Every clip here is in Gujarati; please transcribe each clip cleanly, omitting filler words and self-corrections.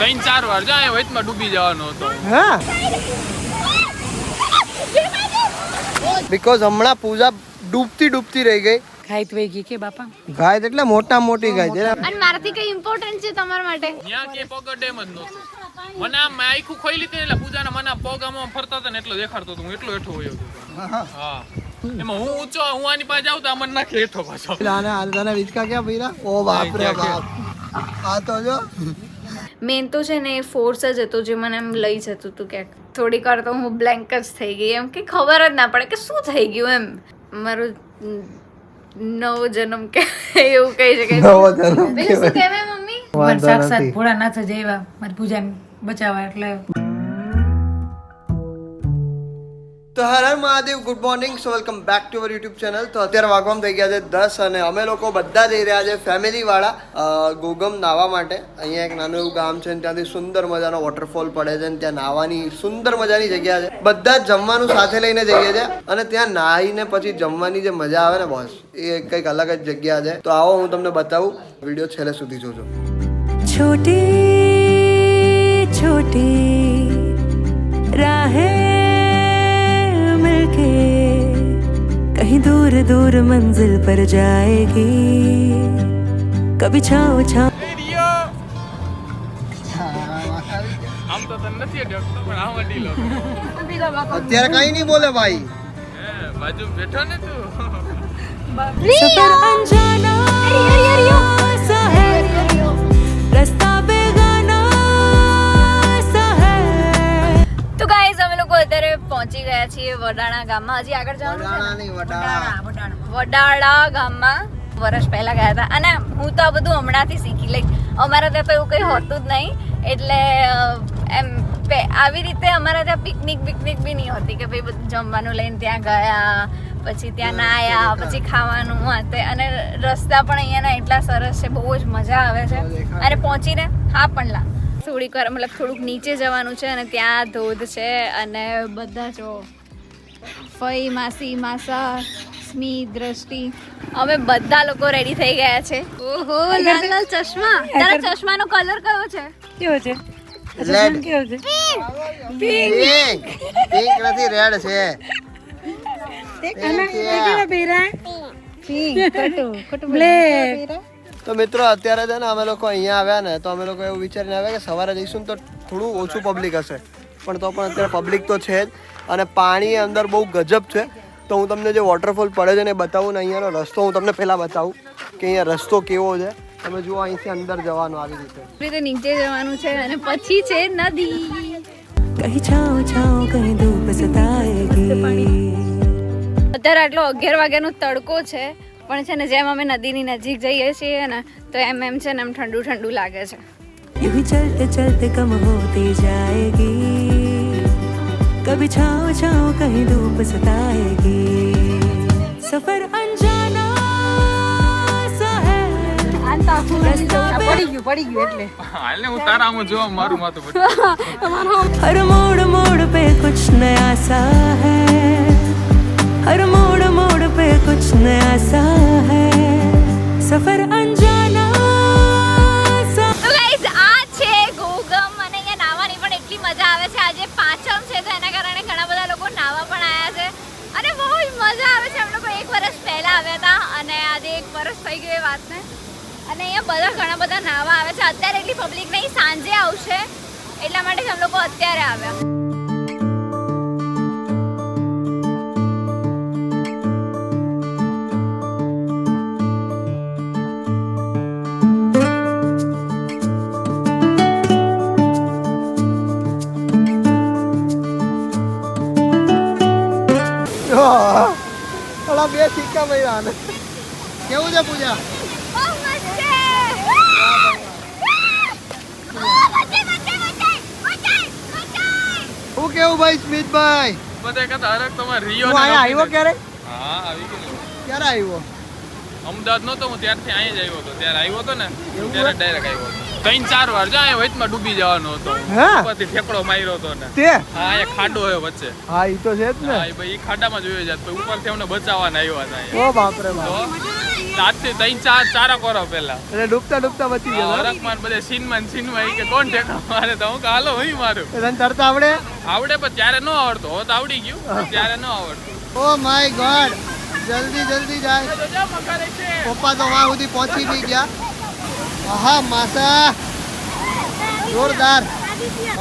3-4 વાર જાય વચમાં ડૂબી જવાનો હતો. હા બીકોઝ હમણાં પૂજા ડૂબતી રહી ગઈ. ઘાય થઈ ગઈ કે બાપા? ગાય એટલે મોટી ગાય છે. અને મારાથી કઈ ઇમ્પોર્ટન્ટ છે તમારા માટે? ત્યાં કે પગ ડેમ જ નહોતો. મને આમ આખું ખોઈ લીધી એટલે પૂજાના મને પગ આમ ફરતા હતા ને એટલો દેખાડતો હતો. હું એટલો હેઠો હોયો હતો. હા એમાં હું ઊંચો હું આની પાસે જાઉં તો મને નાખે હેઠો પાછો. આને વિચકા ક્યાં ભર્યા? ઓ બાપ રે બાપ. આ તો જો મેન તો છે ને એ ફોર્સ જ હતો જે મને એમ લઈ જતું હતું ક્યાંક. થોડીક વાર તો હું બ્લેન્ક જ થઈ ગઈ, એમ કે ખબર જ ના પડે કે શું થઈ ગયું. એમ મારું નવો જન્મ કે એવું કહી શકાય. નવો જન્મ પેલું શું કહેવાય મમ્મી? મારા સાક્ષાત ભોળાનાથ જ આવ્યા મારી પૂજાને બચાવવા. એટલે તો Har Har Mahadev, good morning. So welcome back to our YouTube channel. તો અત્યારે વાગવામાં થઈ ગયા છે 10 અને અમે લોકો બધા જઈ રહ્યા છે ફેમિલી વાળા ગોગમ નાહવા માટે. અહીંયા એક નાનું એવું ગામ છે, ત્યાંથી સુંદર મજાનો વોટરફોલ પડે છે, ત્યાં નાહવાની સુંદર મજાની જગ્યા છે. બધા જ જમવાનું સાથે લઈને જઈએ છીએ અને ત્યાં નાહીને પછી જમવાની જે મજા આવે ને બોસ, એ કંઈક અલગ જ જગ્યા છે. તો આવો હું તમને બતાવું, વિડીયો છેલ્લે સુધી જોજો. छोटी छोटी राहें मिलके कहीं दूर दूर मंजिल पर जाएगी, कभी छाँव छाँव. આમ તો તને નથી ડરતો પણ આમ ઢીલો. અત્યારે કઈ નહીં બોલે ભાઈ. બાજુ બેઠો ને તું. सफर अनजाना सा है, रास्ता बेगाना सा है. તો ગાઈઝ અમે લોકો અત્યારે પહોંચી ગયા છીએ વડાણા ગામમાં. હજી આગળ જવાનું છે. વડાળા ગામમાં વર્ષ પહેલા ગયા હતા અને હું તો આ બધું હમણાંથી શીખી લઈ. અમારા ત્યાં તો એવું કંઈ હોતું જ નહીં. એટલે એમ આવી રીતે અમારા ત્યાં પિકનિક બી નહીં હોતી કે ભાઈ બધું જમવાનું લઈને ત્યાં ગયા, પછી ત્યાં નાયા, પછી ખાવાનું હાથે. અને રસ્તા પણ અહીંયાના એટલા સરસ છે, બહુ જ મજા આવે છે. અને પહોંચીને થોડીક વાર મતલબ થોડુંક નીચે જવાનું છે અને ત્યાં ધોધ છે અને બધા જો ફઈ, માસી, માસા, સ્મી, દ્રષ્ટિ, અમે બધા લોકો રેડી થઈ ગયા છે. ઓહો લાલ લાલ ચશ્મા. તારા ચશ્માનો કલર કયો છે? કેવો છે? રેડ. કેવો છે? પિંક નથી, રેડ છે. તો મિત્રો અત્યારે છે ને અમે લોકો અહીંયા આવ્યા ને, તો અમે લોકો એવું વિચારીને આવ્યા કે સવારે જઈશું તો થોડું ઓછું પબ્લિક હશે, પણ તો પણ અત્યારે પબ્લિક તો છે જ. અને પાણી અંદર બહુ ગજબ છે. તો હું તમને જે વોટરફોલ પડે છે ને એ બતાવું ને અહીંયાનો રસ્તો હું તમને પહેલાં બતાવું કે અહીંયા રસ્તો કેવો છે. તમે જુઓ અહીંથી અંદર જવાનું આવી રીતે નીચે જવાનું છે અને પછી છે નદી. कहीं छाँव छाँव कहीं धूप सताएगी. અત્યારે આટલો 11 વાગ્યાનો તડકો છે, પણ છે ને જેમ અમે નદીની નજીક જઈએ છીએ ને તો એમ છે ને એમ ઠંડુ લાગે છે. यूं ही चलते चलते कम होती जाएगी, कभी छाँव छाँव कहीं धूप सताएगी. सफर अनजाना सा है, પડી ગયું એટલે હાલને હું તારામાં જોવા મારું માથું બધું. हर मोड़ मोड़ पे कुछ नया सा है, हर मोड़ मोड़ पे कुछ नया सा है, सफर अनजाना सा. તો ગાઈઝ આ છે ગોગમ અને અહીંયા નાવાની પણ એટલી મજા આવે છે. આજે પાંચમ છે તો એના કારણે ઘણા બધા લોકો નાવા પણ આવ્યા છે અને બહુ મજા આવે છે. અમે લોકો 1 વર્ષ પહેલા આવ્યા હતા અને આજે 1 વર્ષ થઈ ગયું એ વાતને. અને અહીંયા ઘણા બધા નાવા આવે છે. અત્યારે એટલી પબ્લિક નહીં, સાંજે આવશે એટલા માટે જ અમે લોકો અત્યારે આવ્યા. થોડા બે સિક્કા મળ્યા ને. કેવું છે પૂજા? બહુ મસ્ત છે. હું કેવું ભાઈ સ્મિતભાઈ? બધા કહેતા હરક તમારે રિયો હું અહીંયા આવ્યો ક્યારે? હા આવી ગયો. ક્યારે આવ્યો? અમદાવાદ નહોતો હું ત્યારથી અહીંયા જ આવ્યો હતો. ત્યારે આવ્યો હતો ને ત્યારે ડાયરેક્ટ આવ્યો હતો. 3-4 વાર જાય વચમાં ડૂબી જવાનો હતો હા? ઉપરથી ઠેકડો માર્યો હતો ને તે હા એ ખાડો હોય વચ્ચે હા ઈ તો છે જ ને. હા એ ભાઈ ઈ ખાડામાં જોયો જાત તો ઉપરથી અમને બચાવવાના આવ્યા હતા ઓ બાપ રે બાપ. તો આજથી 3-4 કોરો પહેલા એટલે ડૂબતા ડૂબતા બચી ગયો. રકમાન બધે સીનમાં ઈ કે કોણ ઠેકડો મારે તો હું કે હાલો હું મારું તને તરતા આવડે? આવડે પણ ત્યારે ન આવડતો હવે તો આવડી ગયું ત્યારે ન આવડતું ઓ માય ગોડ, જલ્દી જલ્દી જાય. તો જા મકારે છે પપ્પા તો વાં સુધી પહોંચી બી ગયા. આહા માસા જોરદાર.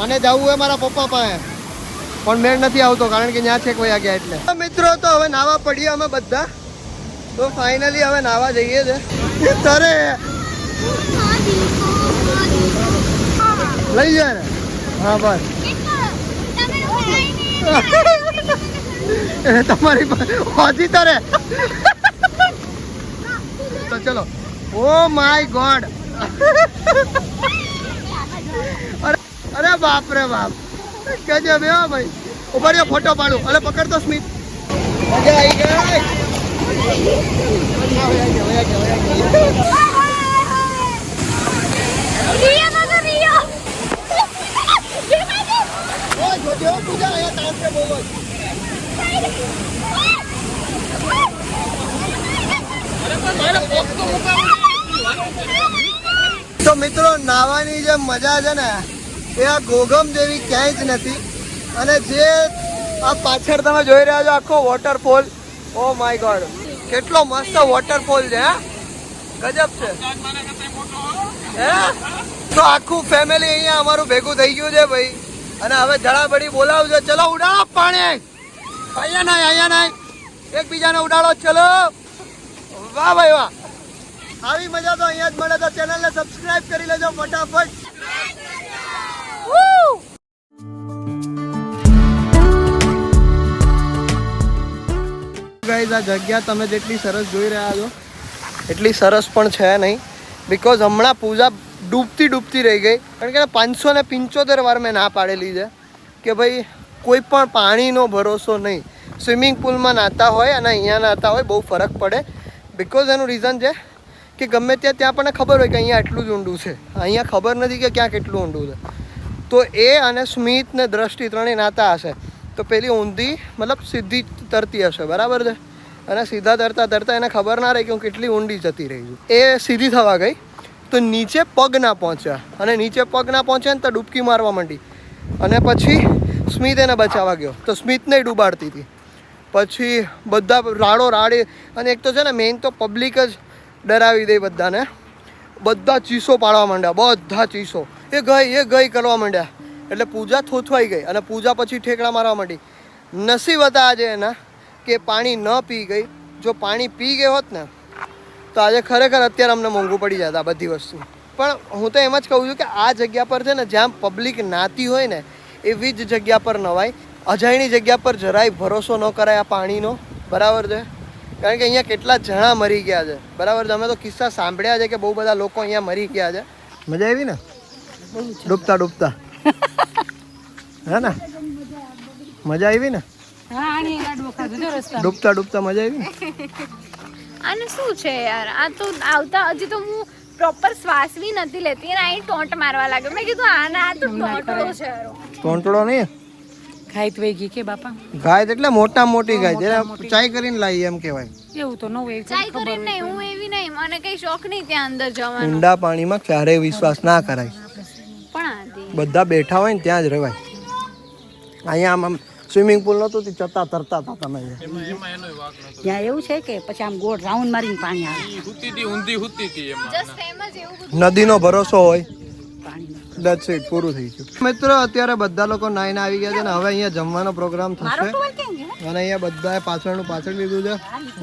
અને જવું હોય મારા પપ્પા પાસે પણ મેળ નથી આવતો કારણ કે ત્યાં છેક વયા ગયા એટલે. મિત્રો તો હવે નાવા પડીએ અમે બધા. તો ફાઇનલી હવે નાવા જઈએ છે. તરે લઈ જાય ને. હા બસ તમારી હોજી તરે. તો ચલો. Oh my God. અરે બાપ રે બાપ. કેજે બે ભાઈ ઉભા રહ્યો ફોટો પાડું. અરે પકડ તો સ્મિત. મજા આવી ગઈ. તો મિત્રો નાવાની જે મજા છે ને એ આ ગોગમ જેવી ક્યાંય જ નથી. અને જે આ પાછળ તમે જોઈ રહ્યા છો આખો વોટરફોલ, ઓ માય ગોડ કેટલો મસ્ત વોટરફોલ છે. હે ગજબ છે. હે તો આખું ફેમિલી અહીંયા અમારું ભેગું થઈ ગયું છે ભાઈ. અને હવે જડાબડી બોલાવજો. ચલો ઉડાડો પાણી. અહીંયા નહીં એકબીજાને ઉડાડો. ચલો વાહ ભાઈ વાહ. આવી મજા તો અહીંયા જ મળે. તો ચેનલને સબસ્ક્રાઇબ કરી લેજો ફટાફટ. ગાઈઝ આ જગ્યા તમે જેટલી સરસ જોઈ રહ્યા છો એટલી સરસ પણ છે નહીં. બિકોઝ હમણાં પૂજા ડૂબતી રહી ગઈ. કારણ કે 575 વાર મેં ના પાડેલી છે કે ભાઈ કોઈ પણ પાણીનો ભરોસો નહીં. સ્વિમિંગ પુલમાં નાહતા હોય અને અહીંયા નાહતા હોય બહુ ફરક પડે. બિકોઝ એનું રીઝન છે કે ગમે ત્યાં આપણને ખબર હોય કે અહીંયા આટલું જ ઊંડું છે. અહીંયા ખબર નથી કે ક્યાં કેટલું ઊંડું છે. તો એ અને સ્મિત ને દ્રષ્ટિ ત્રણેય નાતા હશે તો પેલી ઊંધી મતલબ સીધી તરતી હશે બરાબર છે. અને સીધા તરતા એને ખબર ના રહી કે હું કેટલી ઊંડી જતી રહી છું. એ સીધી થવા ગઈ તો નીચે પગ ના પહોંચ્યા. અને નીચે પગ ના પહોંચ્યા ને તો ડૂબકી મારવા માંડી. અને પછી સ્મિત એને બચાવવા ગયો તો સ્મિતને ડૂબાડતી હતી. પછી બધા રાડી. અને એક તો છે ને મેઇન તો પબ્લિક જ ડરાવી દે બધાને. બધા ચીસો પાડવા માંડ્યા. બધા ચીસો એ ગઈ કરવા માંડ્યા. એટલે પૂજા થોથવાઈ ગઈ અને પૂજા પછી ઠેકડા મારવા માંડી. નસીબ હતા આજે એના કે પાણી ન પી ગઈ. જો પાણી પી ગઈ હોત ને તો આજે ખરેખર અત્યારે અમને મોંઘું પડી જતા બધી વસ્તુ. પણ હું તો એમ જ કહું છું કે આ જગ્યા પર છે ને જ્યાં પબ્લિક નાતી હોય ને એવી જ જગ્યા પર નવાય. અજાયણી જગ્યા પર જરાય ભરોસો ન કરાય આ પાણીનો. બરાબર છે. કારણ કે અહીંયા કેટલા જણા મરી ગયા છે. બરાબર છે. અમે તો કિસ્સા સાંભળ્યા છે કે બહુ બધા લોકો અહીંયા મરી ગયા છે. મજા આવી ને ડૂબતા હે ને મજા આવી ને ડૂબતા મજા આવી ને. આને શું છે યાર? આ તો આવતા હજી તો હું પ્રોપર શ્વાસ બી નથી લેતી અને અહીં ટોન્ટ મારવા લાગે. મેં કીધું આ તો ટોંટડો છે. ટોંટડો નહીં ખાઈ તો ગઈ કે બાપા ગાય એટલે મોટી ગાય જેને ચાય કરીને લાવી એમ કહેવાય. એવું તો ન હોય. ચાય કરીને નહીં, હું એવી નહીં. મને કઈ શોખ નહીં ત્યાં અંદર જવાનો. ઊંડા પાણીમાં ક્યારેય વિશ્વાસ ના કરાય. પણ બધા બેઠા હોય ને ત્યાં જ રહેવાય. અહીંયા આમ સ્વિમિંગ પુલ નહોતું ચતા તરતા હતા તમે. એમાં એનો વાક નતો. ત્યાં એવું છે કે પછી આમ ગોળ રાઉન્ડ મારીને પાણી આવે. ઊંધી હુતી હતી એમાં જસ્ટ એમ જ એવું બધું. નદીનો ભરોસો હોય. પાણીનો That's it, પૂરું થઈ ગયું. મિત્રો અત્યારે બધા લોકો નાઈને આવી ગયા છે ને હવે અહીંયા જમવાનો પ્રોગ્રામ થશે. અને અહીંયા બધાએ પાછળ લીધું છે.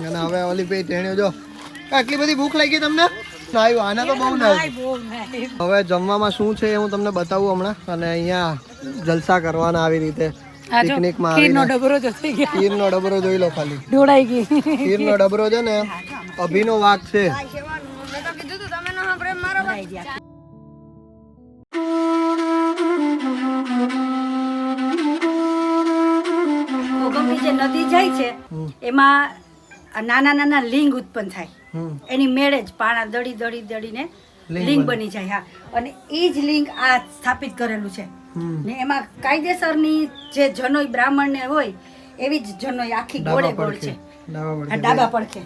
અને હવે ઓલી ભાઈ તેણીઓ જો આટલી બધી ભૂખ લાગી તમને નાયું. આને તો બહુ ના. હવે જમવામાં શું છે એ હું તમને બતાવું હમણાં. અને અહીંયા જલસા કરવાના આવી રીતે પિકનિકમાં ખીરનો ડબરો જો થઈ ગયો. ખીરનો ડબરો જોઈ લો ખાલી. ઢોળાઈ ગઈ. ખીરનો ડબરો છે ને અભિનો વાક છે. મેં તો કીધું તું તમે ન સાંભળે મારો વાત. ભોગમની જે નદી જાય છે એમાં નાના લિંગ ઉત્પન્ન થાય. એની મેળે જ પાણા દળીને લિંક બની જાય હા અને એ જ લિંક આ સ્થાપિત કરેલું છે ને એમાં કાયદેસરની જે જનોઈ બ્રાહ્મણ ને હોય એવી જ જનોઈ આખી ગોળે ગોળ છે આ ડાબા પડખે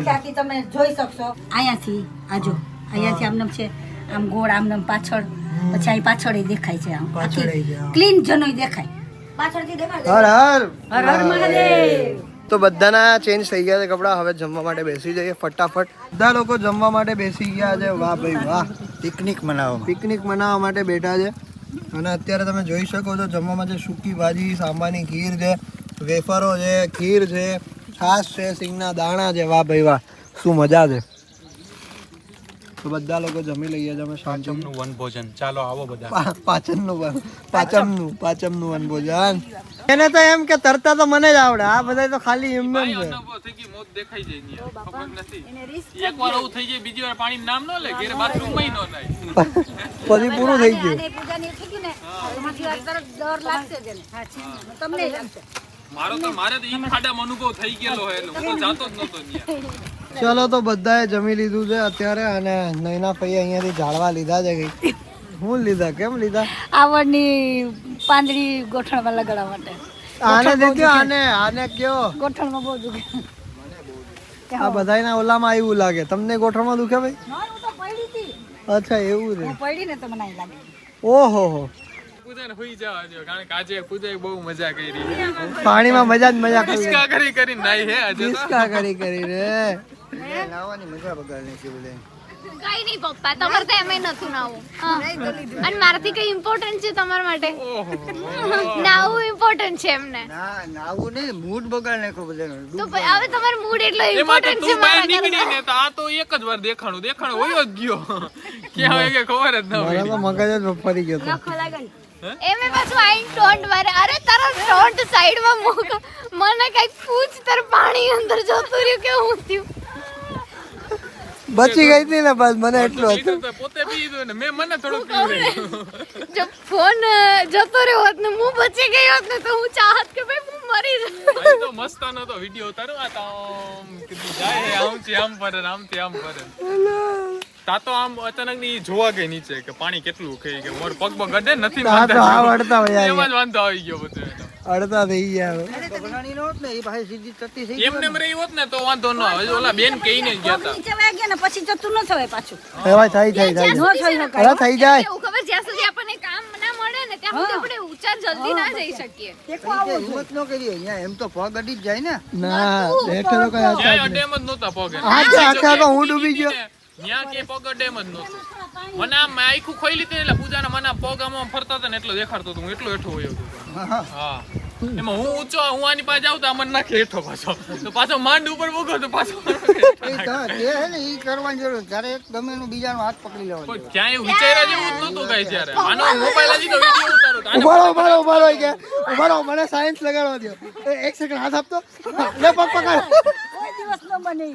આખી તમે જોઈ શકશો અહીંયાથી આજો અહીંયાથી આમનામ છે આમ ગોળ આમનામ પાછળ પછી અહીં પાછળ દેખાય છે આમ ક્લીન જનોઈ દેખાય પાછળથી દેખાય હર હર હર હર મહાદેવ તો બધાના ચેન્જ થઈ ગયા છે કપડા હવે જમવા માટે બેસી જઈએ ફટાફટ બધા લોકો જમવા માટે બેસી ગયા છે વાહ ભાઈ વાહ પિકનિક મનાવવા માટે બેઠા છે અને અત્યારે તમે જોઈ શકો છો જમવામાં છે સૂકી ભાજી સાંભારની ખીર છે વેફરો છે ખીર છે છાશ છે સિંગના દાણા છે વાહ ભાઈ વાહ શું મજા છે તો બધા લોકો જમી લઈએ છીએ અમે શાંતિનું વનભોજન ચાલો આવો બધા પાચમનું વનભોજન એને તો એમ કે તરતા તો મને જ આવડે આ બધા તો ખાલી એમ ભાઈ છે અનુભવ થઈ ગઈ મોત દેખાઈ જાય ની ખબર નથી એકવાર આવું થઈ જાય બીજી વાર પાણી નામ ન લે ઘરે બાથરૂમ માં ન નાય પછી પૂરું થઈ ગયું અને પૂજાની થઈ ગઈ ને એમાંથી આ તરત ડર લાગશે જ એને તમને લાગશે મારે તો ઈ ખાડામાં અનુભવ થઈ ગયેલો હે એટલે હું તો જાતો જ નતો ત્યાં ચલો તો બધાએ જમી લીધું છે અત્યારે અને નૈના ભાઈ અહીંયાથી ઝાડવા લીધા છે કઈ હું લીધા કેમ લીધા આવડની પાંદડી ગોઠણમાં લગાડવા માટે આને દીધો આને કયો ગોઠણમાં બહુ દુખે આ બધાયના ઓલામાં આવ્યું લાગે તમને ગોઠણમાં દુખે ભાઈ હું તો પડી હતી અચ્છા એવું છે હું પડી ને તો મને અહીં લાગે ઓહો હો પૂજાને હોઈ જવા દો કારણ કે આજે પૂજાએ બહુ મજા કરી પાણીમાં મજા જ મજા કરી ડિસ્કા કરી નાઈ હે આજે તો ડિસ્કા કરી રે કઈ નહીં પપ્પા તમારે તો એમ નતું નાવું અને મારાથી કઈ ઇમ્પોર્ટન્ટ છે તમારા માટે નાવું ઇમ્પોર્ટન્ટ છે એમને તો હવે તમારો મૂડ એટલો એમાં તો ઇમ્પોર્ટન્ટ છે તું બહાર મારા નીકળી ને તો આ તો એક જ વાર દેખાણું હોય જ ગયો ક્યાં હોય કે ખબર જ ન હોય મારા તો મગજ જ ફરી ગયો તો એમે પાછું આઈ ટોન્ટ મારે અરે તારા ટોન્ટ સાઈડમાં મૂક મને કઈ પૂછ તાર પાણી અંદર જતું રહ્યું કે હું થયું બચી ગઈ હતી ને બસ મને એટલું હતું તો પોતે પી લીધું ને મેં મને થોડું પીવડાવ્યું જો ફોન જતો રહ્યો હોત ને હું બચી ગઈ હોત ને તો હું ચાહત કે ભાઈ હું મરી જાઉં આ તો મસ્તાનો તો વિડિયો ઉતારો આ તો આમ કીધું જાય હે આમથી આમ ફરે આમથી આમ ફરે તા તો આમ અચાનક ની જોવા ગઈ નીચે કે પાણી કેટલું ખાઈ કે મોર પગ પગ અડે નથી આ તો આ વળતા હોય એમાં જ વાંધો આવી ગયો બધો અડતા થઈ ગયા એમને રહી હોત ને તો વાંધો ન આવે ઓલા બેન કહીને જ ગયા હતા નીચે વાગ્યા ગયા ને પછી જતું ન થવાય પાછું હવે થઈ ન થઈ શકાય હવે થઈ જાય એવું ખબર જ્યાં સુધી આપણને કામ ના મળે ને ત્યાં સુધી આપણે ઊંચા જલ્દી ના જઈ શકીએ ટેકો આવો ના હેઠે તો કઈ હતા ક્યાંય ડેમ જ નહોતા પગે આખા તો હું ડૂબી ગયો ત્યાં કે પગ ડેમ જ નહોતો મને આમ આખું ખોઈ લીધી એટલે પૂજાના મને પગ આમ ફરતા હતા ને એટલો દેખાડતો હતો હું એટલો હેઠો હોયો હતો હા એમાં હું ઊંચો હું આની પાસે જાઉં તો આ મને નાખે હેઠો પાછો તો પાછો માંડ ઉપર મૂકો તો પાછો કોઈ ક્યાંય વિચાર્યા જેવું જ નહોતું કાંઈ ત્યારે આનો મોબાઈલ હજી તો વિડીયો ઉતારો તો આનો ઉભારો મને સાયન્સ લગાડવા દો એક સેકન્ડ હાથ આપતો લે પગ પકડ કોઈ દિવસ ન બને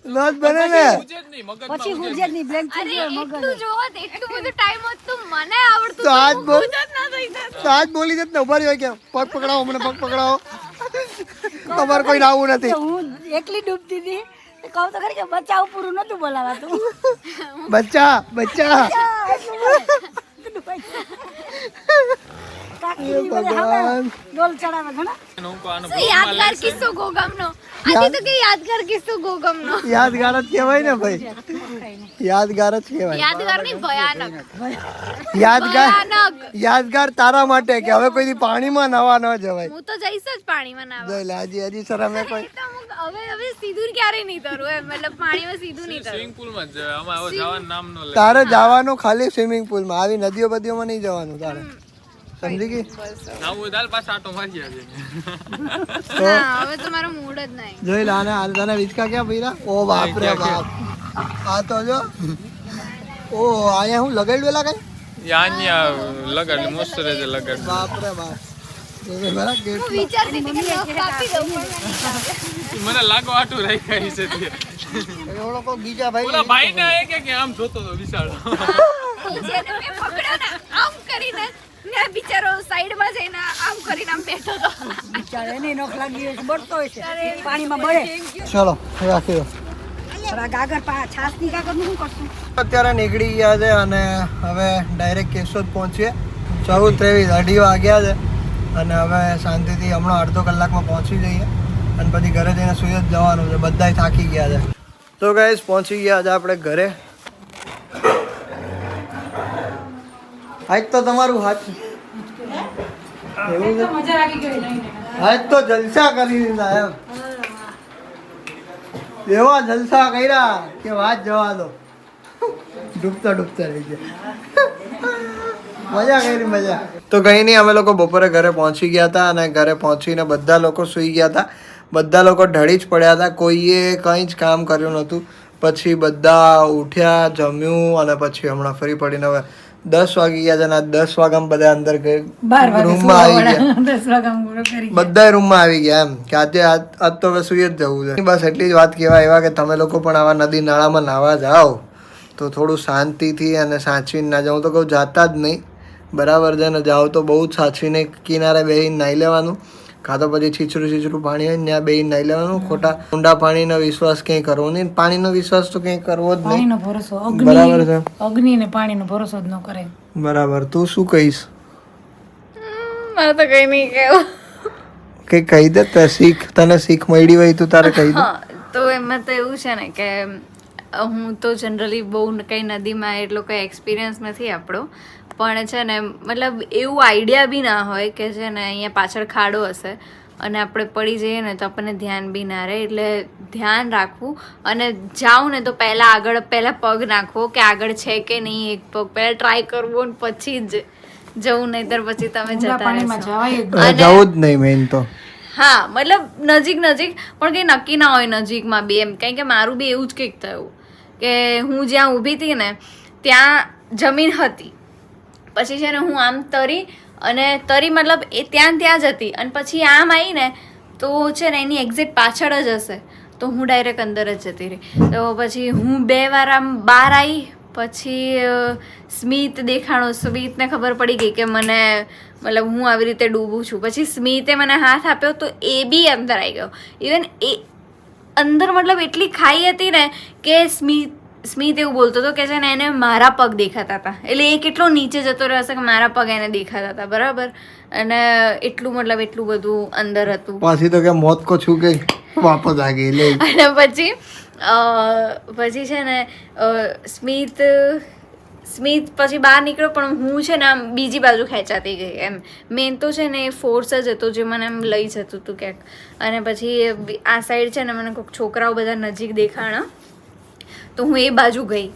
લોટ બને ને ઉજે જ નહીં મગજમાં પછી ઉજે જ હુજે ની બ્લેન્ક અરે એટલું જોવો તો એટલું બધું ટાઈમ હોત તો મને આવડતું તો આજ તો બોલ. હું જ ના થઈ જાત. તો આજ બોલી જત ને ઉભા રહ્યો કે પગ પકડાવો મને પગ પકડાવો તમારે કોઈ આવું નથી હું એકલી ડૂબતી હતી તો કહું તો ખરી કે બચાવ પૂરું નતું બોલાવાતું બચ્ચા કાકીની બધે હવે ડોલ ચડાવે ઘણા હું કહું આનો શું યાદગાર કિસ્સો ગોગમનો આજે તો કે યાદગાર કિસ્સો ગોગમનો યાદગાર જ કહેવાય ને ભાઈ યાદગાર જ કહેવાય યાદગાર નહીં ભયાનક ભયાનક યાદગાર તારા માટે કે હવે કોઈ દી પાણીમાં નવા ન જવાય હું તો જઈશ જ પાણીમાં નાવા જોઈ લે હજી શરમે કોઈ તો હું હવે સીધું ક્યારેય નહીં તરું એમ મતલબ પાણીમાં સીધું નહીં તરું સ્વિમિંગ પુલમાં જ જાય આમાં હવે જવાનું નામ ન લે તારે જવાનું ખાલી સ્વિમિંગ પુલમાં આવી નદીઓ બદીઓમાં નહીં જવાનું તારે સમજી ગઈ ના હું દાલ પાછા આટો મારી આવે ના હવે તો મારો મૂડ જ નહીં જોઈ લે આને તને વિચકા ક્યાં પીરા ઓ બાપ રે બાપ આ તો જો ઓ આયા હું લગાડ્યું કઈ યાન્યા લગાડ મોસ્ટરાઇઝર લગાડ બાપ રે બાપ બરા ગેટ હું વિચારતી હતી કે નખ કાપી દઉં પણ મને લાગો આટું રહી ગઈ છે તે લોકો બીજા ભાઈ ઓલા ભાઈ ને કે આમ જોતો તો વિશાળ જેને મેં પકડ્યો ને આમ કરીને ને બિચારો સાઈડમાં જઈને આમ કરીને આમ બેઠો હતો બિચારો એની નોખ લાગી હોય છે, બળતો હોય છે પાણીમાં બળે ચલો રાખી દો હવે આ ગાગર છાસ ની ગાગર નું શું કરશું અત્યારે નીકળી ગયા છે અને હવે ડાયરેક્ટ કેશોદ પહોંચીએ. 14:23 2:30 વાગ્યા છે અને હવે શાંતિથી હમણાં અડધો કલાકમાં પહોંચી જઈએ અને પછી ઘરે જઈને સુઈ જ જવાનું છે. બધાય થાકી ગયા છે. તો ગાઈસ પહોંચી ગયા છે આપણે ઘરે. આજ તો તમારું હાથ એવું છે. મજા આવી ગઈ. આજ તો જલસા કરી દીધા એમ. એવા જલસા કર્યા કે વાત જવા દો. ડૂબતા રહી ગયા. મજા કરી મજા. તો કઈ નહીં, અમે લોકો બપોરે ઘરે પહોંચી ગયા હતા અને ઘરે પહોંચીને બધા લોકો સૂઈ ગયા હતા. બધા લોકો ઢળી જ પડ્યા હતા. કોઈએ કંઈ જ કામ કર્યું નહોતું. પછી બધા ઉઠ્યા, જમ્યું અને પછી હમણાં ફરી પડીને હવે 10 વાગી ગયા છે અને 10 વાગ્યામાં બધા અંદર રૂમમાં આવી ગયા. 10 વાગ્યા બધા રૂમમાં આવી ગયા એમ કે આજે આજ તો હવે સુઈ જ જવું છે. બસ એટલી જ વાત કહેવાય એવા કે તમે લોકો પણ આવા નદી નાળામાં નાહવા જાઓ તો થોડું શાંતિથી અને સાચવીને ના જાઉં. તો કહું જાતા જ નહીં, બરાબર છે ને? જાઓ તો બહુ જ સાચવીને કિનારે બેસીને નાહી લેવાનું, કાં તો પછી છીછરું પાણી હોય ને ત્યાં બેસીને નાહી લેવાનું. ખોટા ઊંડા પાણીનો વિશ્વાસ ક્યાંય કરવો નહીં. પાણીનો વિશ્વાસ તો ક્યાંય કરવો જ નહીં. પાણીનો ભરોસો, બરાબર છે. અગ્નિ ને પાણીનો ભરોસો જ ન કરે. બરાબર. તું શું કહીશ? મારે તો કઈ નહીં કહેવું. કઈ કહી દે. તને શીખ મળી હોય તો તારે કહી દે. હા, તો એમાં તો એવું છે ને કે હું તો જનરલી બહુ કંઈ નદીમાં એટલો કંઈ એક્સપિરિયન્સ નથી આપણો, પણ છે ને મતલબ એવું આઈડિયા બી ના હોય કે છે ને અહીંયા પાછળ ખાડો હશે અને આપણે પડી જઈએ ને તો આપણને ધ્યાન બી ના રહે. એટલે ધ્યાન રાખવું અને જાઉં ને તો પહેલાં પગ નાખવો કે આગળ છે કે નહીં. એક પગ પહેલાં ટ્રાય કરવો ને પછી જ જવું, નહીંતર પછી તમે જતા પાણીમાં રહેશો. જવાય જ જવું જ નહીં મેઇન તો. હા, મતલબ નજીક પણ કંઈ નક્કી ના હોય નજીકમાં બી એમ. કારણ કે મારું બી એવું જ કંઈક થયું કે હું જ્યાં ઊભી હતી ને ત્યાં જમીન હતી, પછી છે ને હું આમ તરી મતલબ એ ત્યાં જ હતી અને પછી આમ આવી ને તો છે ને એની એક્ઝેક્ટ પાછળ જ હશે તો હું ડાયરેક્ટ અંદર જ જતી રહી. તો પછી હું 2 વાર આમ બહાર આવી, પછી સ્મિત દેખાણો. સ્મિતને ખબર પડી ગઈ કે મને મતલબ હું આવી રીતે ડૂબું છું. પછી સ્મિતે મને હાથ આપ્યો તો એ બી અંદર આવી ગયો. ઇવન એ અંદર મતલબ એટલી ખાઈ હતી ને કે સ્મિત એવું બોલતો હતો કે છે ને એને મારા પગ દેખાતા હતા. એટલે એ કેટલો નીચે જતો રહ્યો હશે કે મારા પગ એને દેખાતા હતા, બરાબર? અને એટલું બધું અંદર હતું. પાછી તો કે મોત કો છુ ગઈ વાપસ આ ગઈ લે. અને પછી છે ને સ્મિત પછી બહાર નીકળ્યો, પણ હું છે ને આમ બીજી બાજુ ખેંચાતી ગઈ એમ. મેન તો છે ને એ ફોર્સ જ હતો જે મને આમ લઈ જતું હતું ક્યાંક. અને પછી આ સાઈડ છે ને મને કોઈક છોકરાઓ બધા નજીક દેખાણા તો હું એ બાજુ ગઈ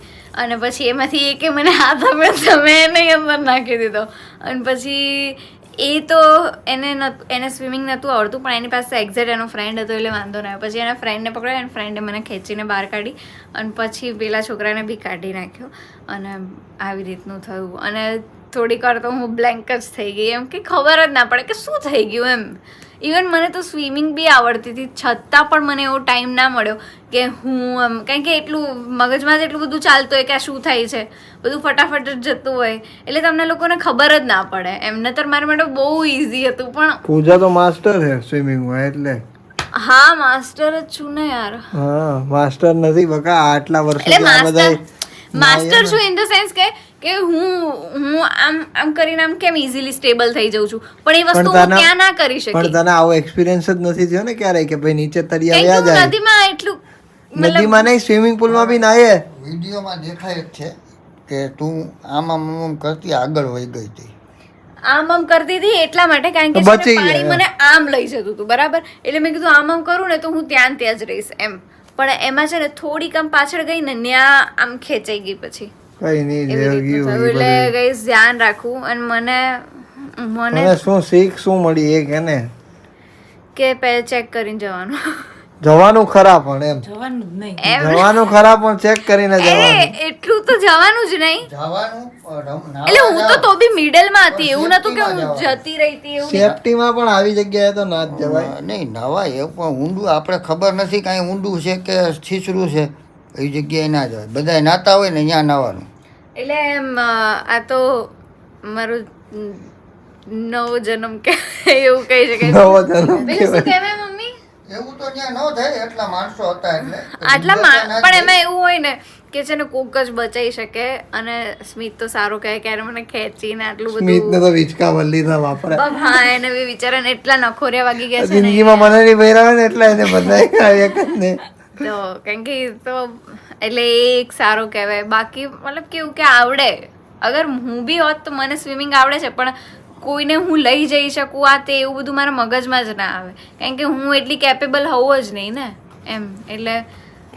અને પછી એમાંથી એકે મને હાથ આપ્યો તો મેં એને અંદર નાખી દીધો. અને પછી એ તો એને સ્વિમિંગ નહોતું આવડતું, પણ એની પાસે એક્ઝેક્ટ એનો ફ્રેન્ડ હતો એટલે વાંધો ના આવ્યો. પછી એના ફ્રેન્ડને પકડ્યો અને ફ્રેન્ડે મને ખેંચીને બહાર કાઢી અને પછી પેલા છોકરાને બી કાઢી નાખ્યો અને આવી રીતનું થયું. અને થોડીક વાર તો હું બ્લેન્ક જ થઈ ગઈ એમ કે ખબર જ ના પડે કે શું થઈ ગયું એમ. ઇવન મને તો સ્વિમિંગ બી આવડતી હતી છતાં પણ મને એવો ટાઈમ ના મળ્યો કે હું આમ, કારણ કે એટલું મગજમાં જ એટલું બધું ચાલતું હોય કે આ શું થાય છે, બધું ફટાફટ જ જતું હોય એટલે તમને લોકોને ખબર જ ના પડે એમ. નતર મારા માટે બહુ ઇઝી હતું. પણ પૂજા તો માસ્ટર છે સ્વિમિંગમાં એટલે. હા, માસ્ટર જ છું ને યાર. હા, માસ્ટર નથી બકા. આટલા વર્ષો માસ્ટર છું ઇન ધ સેન્સ કે હું આમ કરીને આમ કેમ ઇઝીલી સ્ટેબલ થઈ જાઉં છું, પણ એ વસ્તુ હું ત્યાં ના કરી શકી. પણ તને આવો એક્સપિરિયન્સ જ નથી થયો ને ક્યારેય કે ભાઈ નીચે તળિયા વ્યા જાય. નદીમાં એટલું નદીમાં નહીં, સ્વિમિંગ પુલમાં બી નાહે. વિડીયોમાં દેખાય જ છે કે તું આમ કરતી આગળ વહી ગઈ હતી. આમ કરતી હતી એટલા માટે કારણ કે પાણી મને આમ લઈ જતું હતું, બરાબર? એટલે મેં કીધું આમ કરું ને તો હું ત્યાં જ રહીશ એમ. પણ એમાં છે ને થોડીક આમ પાછળ ગઈ ને ત્યાં આમ ખેંચાઈ ગઈ. પછી કઈ નહીં, એટલે ગાઈસ ધ્યાન રાખવું. અને મને શું શીખ શું મળી એ કે ને કે પહેલા ચેક કરીને જવાનું ખરા, પણ એમ જવાનું જ નહીં. જવાનું ખરા પણ ચેક કરીને જવાનું. એટલું તો જવાનું જ નહીં. એટલે હું તો બી મિડલ માં હતી, એવું નતું કે હું જતી રહી હતી. એવું સેફટીમાં પણ આવી જગ્યાએ તો ના જ જવાય. નહીં નવાય એવું, પણ ઊંડું આપણે ખબર નથી કાંઈ ઊંડું છે કે છીછરું છે, એ જગ્યાએ ના જવાય. બધા નાતા હોય ને અહીંયા નાવાનું. એટલે એમ આ તો મારો નવો જન્મ કે એવું કહી શકાય. નવો જન્મ શું કહેવાય મમ્મી? એવું તો ત્યાં ન થાય, એટલા માણસો હતા એટલે આટલા બચાના જ પણ છે. એમાં એવું હોય ને કે છે ને કોક જ બચાઈ શકે. અને સ્મિત તો સારું કહે ક્યારે મને ખેંચીને આટલું સ્મિતને બધું તો વિચકા વલ્લી ના વાપરે હા એને બી બિચારાને એટલા નખોરિયા વાગી ગયા છે ને જિંદગીમાં મને નહીં ભર્યા ને એટલે એને બધા એક જ ને તો કેમ કે ઈ તો એટલે એ એક સારું કહેવાય. બાકી મતલબ કેવું કે આવડે, અગર હું બી હોત તો મને સ્વિમિંગ આવડે છે, પણ કોઈને હું લઈ જઈ શકું આ તે એવું બધું મારા મગજમાં જ ના આવે, કારણ કે હું એટલી કેપેબલ હોઉં જ નહીં ને એમ. એટલે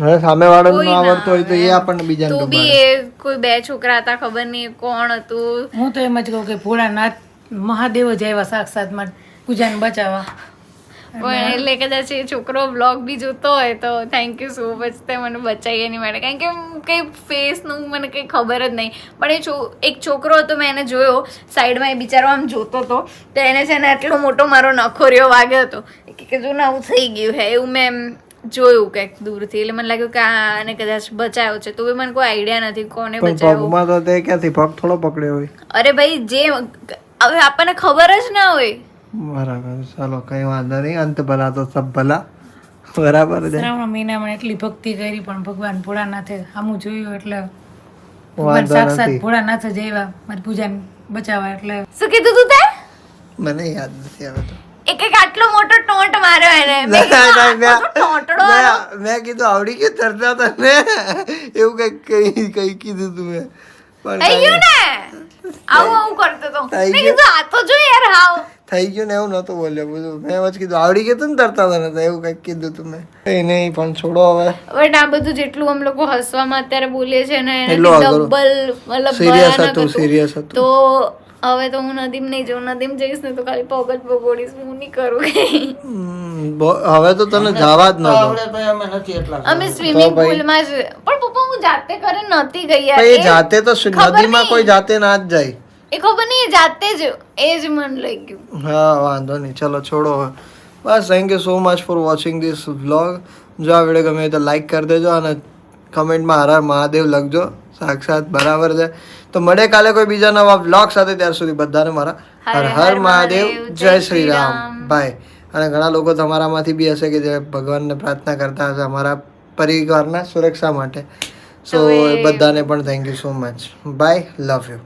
હવે સામે વાળો કોઈ ના ના આવડતો હોય તો એ આવે એમ. આપણને બીજાને તો બી ડૂબાડે. એ કોઈ 2 છોકરા હતા, ખબર નહીં કોણ હતું. હું તો એમ જ કહું કે ભોળાનાથ મહાદેવ જ આવ્યા સાક્ષાતમાં પૂજાને બચાવવા. પણ એટલે કદાચ એ છોકરો બ્લોગ બી જોતો હોય તો થેન્ક યુ સો મચ તે મને બચાવી એની માટે, કારણ કે કંઈ ફેસનું મને કંઈ ખબર જ નહીં. પણ એક છોકરો હતો, મેં એને જોયો સાઈડમાં, એ બિચારો આમ જોતો હતો તો એને છે ને આટલો મોટો મારો નખોરિયો વાગ્યો હતો કે જો ને આવું થઈ ગયું હે એવું મેં એમ જોયું કંઈક દૂરથી. એટલે મને લાગ્યું કે આને કદાચ બચાવ્યો છે, તો બી મને કોઈ આઈડિયા નથી કોને પણ બચાવ્યો. પગમાં તો તે ક્યાંથી પગ થોડો પકડ્યો હોય. અરે ભાઈ જે હવે આપણને ખબર જ ના હોય. બરાબર, ચાલો કઈ વાંધો નહીં, અંત ભલા તો સબ ભલા. બરાબર છે, શ્રાવણ મહિનામાં એટલી ભક્તિ કરી પણ ભગવાન ભોળાનાથે સામું જોયું એટલે ભગવાન વાંધો સાક્ષાત નથી. ભોળાનાથ જ આવ્યા મારી પૂજાને બચાવવા. એટલે શું કીધું તું તે? મને યાદ નથી આવે તો. એક આટલો મોટો ટોન્ટ માર્યો એને. મેં ના, કીધું, ના, આટલો ટોંટડો આવ્યો. મેં કીધું આવડી ગયું તરતા તને એવું કઈ કીધું તું મેં પણ થઈ ગયું ને આવું કરતો તો. થઈ મેં ગયું. કીધું આ તો જો યાર હાવ. થઈ ગયું ને એવું નતું બોલ્યો બધું. મેં જ કીધું આવડી ગયું તું ને તરતા તને તો એવું કઈક કીધું તું મેં. કઈ નહીં પણ છોડો હવે. બટ આ બધું જેટલું આમ લોકો હસવામાં અત્યારે બોલીએ છે ને એટલું એનાથી અઘરું. ડબલ મતલબ Serious ભયાનક હતું, serious હતું. તો હવે તો હું નદીમ નહીં જાઉં. નદીમ જઈશ ને તો ખાલી પગ જ બગોડીશ. હું નહીં કરું કઈ. હવે તો તને જવા જ ન દો. આવડે તો અમે નથી એટલા અમે સ્વિમિંગ પુલમાં જ પણ પપ્પા હું જાતે કરે નહોતી ગઈ યાર. એ એ જાતે તો ખબર નદીમાં નહીં. કોઈ જાતે ના જ જાય. એ ખબર નહીં એ જાતે જ એ જ મન લઈ ગયું. હા વાંધો નહીં, ચલો છોડો હવે. બસ thank you so much for watching this vlog. જો આ વિડીયો ગમે તો લાઈક કરી દેજો અને કમેન્ટમાં હર હર મહાદેવ લખજો. સાક્ષાત બરાબર છે. તો મળે કાલે કોઈ બીજા નવા વ્લોગ સાથે. ત્યાર સુધી બધાને મારા હર હર મહાદેવ, જય શ્રી રામ, બાય. અને ઘણા લોકો તમારામાંથી બી હશે કે જે ભગવાનને પ્રાર્થના કરતા હશે અમારા પરિવારના સુરક્ષા માટે. સો બધાને પણ thank you so much. Bye, love you.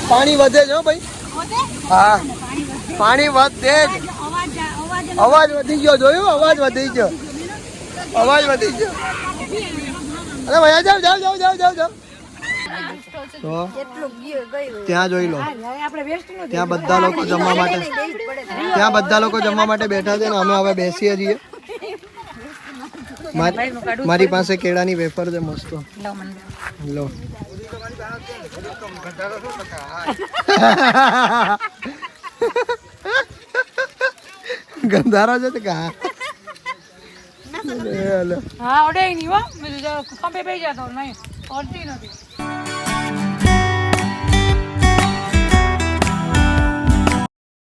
પાણી વધે છે હો ભાઈ. હા પાણી વધે જ. અવાજ વધી ગયો, જોયું? અવાજ વધી ગયો, અવાજ વધી ગયો. અરે ભૈયા જાવ જાવ જાવ જાવ જાવ જાવ. તો ત્યાં જોઈ લો, ત્યાં બધા લોકો જમવા માટે બેઠા છે ને અમે હવે બેસીએ છીએ. મારી પાસે કેળાની વેફર છે મસ્ત. લો ગંધારો છે તો કા હા ઓડે નહીં હો મેં ખંભે બેસી જતો નહીં ઓડતી નથી.